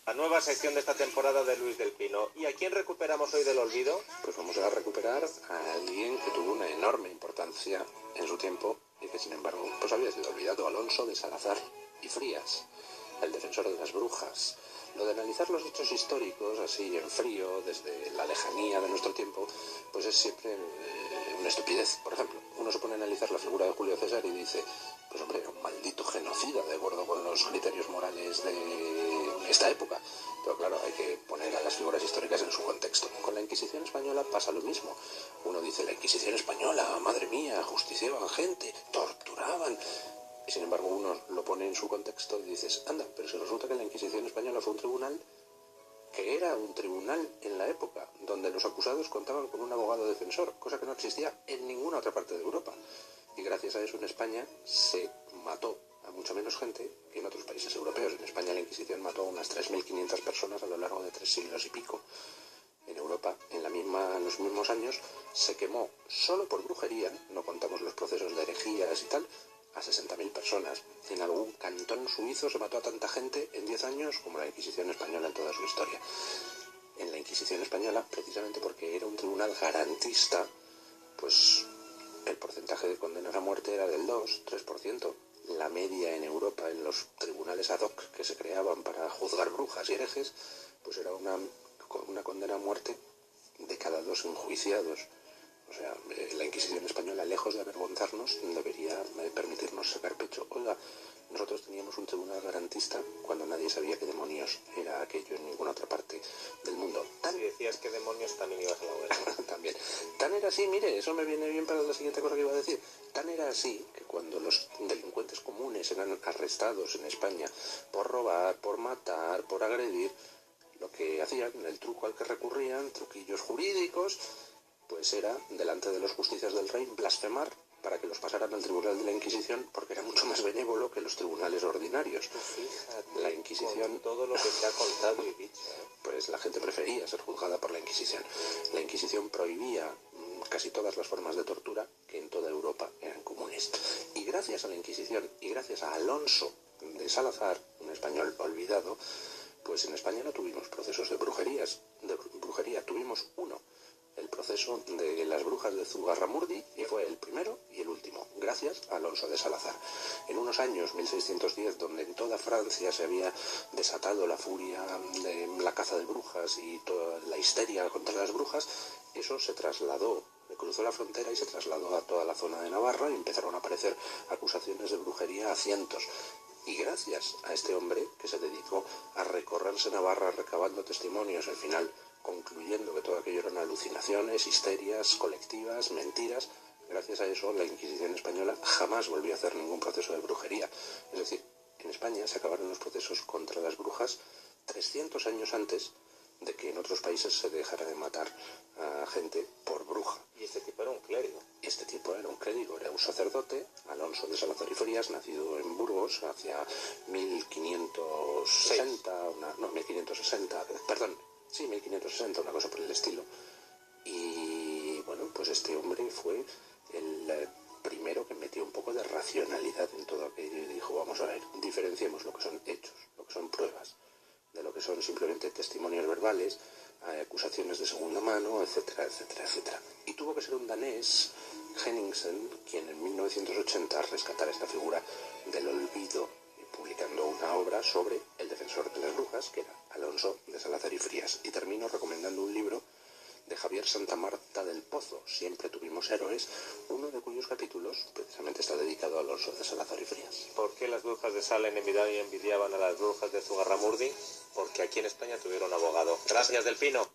La nueva sección de esta temporada de Luis del Pino. ¿Y a quién recuperamos hoy del olvido? Pues vamos a recuperar a alguien que tuvo una enorme importancia en su tiempo y que sin embargo pues había sido olvidado: Alonso de Salazar y Frías, el defensor de las brujas. Lo de analizar los hechos históricos así en frío, desde la lejanía de nuestro tiempo, pues es siempre una estupidez. Por ejemplo, uno se pone a analizar la figura de Julio César y dice, pues hombre, era un maldito genocida de acuerdo con los criterios morales de esta época. Pero claro, hay que poner a las figuras históricas en su contexto. Con la Inquisición española pasa lo mismo. Uno dice, la Inquisición española, madre mía, ajusticiaban gente, torturaban. Y sin embargo uno lo pone en su contexto y dices, anda, pero si resulta que la Inquisición española fue un tribunal que era un tribunal en la época, donde los acusados contaban con un abogado defensor, cosa que no existía en ninguna otra parte de Europa. Y gracias a eso en España se mató a mucha menos gente que en otros países europeos. En España la Inquisición mató a unas 3.500 personas a lo largo de 3 siglos y pico. En Europa, en los mismos años, se quemó solo por brujería, no contamos los procesos de herejías y tal, a 60.000 personas. En algún cantón suizo se mató a tanta gente en 10 años como la Inquisición española en toda su historia. En la Inquisición española, precisamente porque era un tribunal garantista, pues el porcentaje de condenas a muerte era del 2-3%. La media en Europa, en los tribunales ad hoc que se creaban para juzgar brujas y herejes, pues era una condena a muerte de cada 2 enjuiciados. O sea, la Inquisición española, lejos de avergonzarnos, debería permitirnos sacar pecho. Oiga, nosotros teníamos un tribunal garantista cuando nadie sabía qué demonios era aquello en ninguna otra parte del mundo. Si decías que demonios, también ibas a la hoguera. También. Tan era así, mire, eso me viene bien para la siguiente cosa que iba a decir. Tan era así que cuando los delincuentes comunes eran arrestados en España por robar, por matar, por agredir, lo que hacían, el truco al que recurrían, truquillos jurídicos, pues era, delante de los justicias del rey, blasfemar para que los pasaran al tribunal de la Inquisición, porque era mucho más benévolo que los tribunales ordinarios. Fíjate, La Inquisición, con todo lo que te ha contado y dicho, pues la gente prefería ser juzgada por la Inquisición. La Inquisición prohibía casi todas las formas de tortura que en toda Europa eran comunes. Y gracias a la Inquisición y gracias a Alonso de Salazar, un español olvidado, pues en España no tuvimos procesos de brujería, tuvimos uno, el proceso de las brujas de Zugarramurdi, y fue el primero y el último, gracias a Alonso de Salazar. En unos años, 1610, donde en toda Francia se había desatado la furia de la caza de brujas y toda la histeria contra las brujas, eso se trasladó, cruzó la frontera y se trasladó a toda la zona de Navarra y empezaron a aparecer acusaciones de brujería a cientos. Y gracias a este hombre que se dedicó a recorrerse Navarra recabando testimonios, al final concluyendo que todo aquello eran alucinaciones, histerias colectivas, mentiras, gracias a eso la Inquisición española jamás volvió a hacer ningún proceso de brujería. Es decir, en España se acabaron los procesos contra las brujas 300 años antes de que en otros países se dejara de matar a gente por bruja. y este tipo era un clérigo. Este tipo era un clérigo, era un sacerdote, Alonso de Salazar y Frías, nacido en Burgos hacia 1560, 1560, una cosa por el estilo. Y bueno, pues este hombre fue el primero que metió un poco de racionalidad en todo aquello y dijo, vamos a ver, diferenciemos lo que son hechos, lo que son pruebas, de lo que son simplemente testimonios verbales, acusaciones de segunda mano, etcétera, etcétera, etcétera. Y tuvo que ser un danés, Henningsen, quien en 1980 rescatara esta figura del olvido, publicando una obra sobre el defensor de las brujas, que era Alonso de Salazar y Frías. Y termino recomendando un libro de Javier Santamarta del Pozo, Siempre tuvimos héroes, uno de cuyos capítulos precisamente está dedicado a Alonso de Salazar y Frías. ¿Por qué las brujas de Salem envidiaban a las brujas de Zugarramurdi? Porque aquí en España tuvieron abogado. Gracias, Delfino.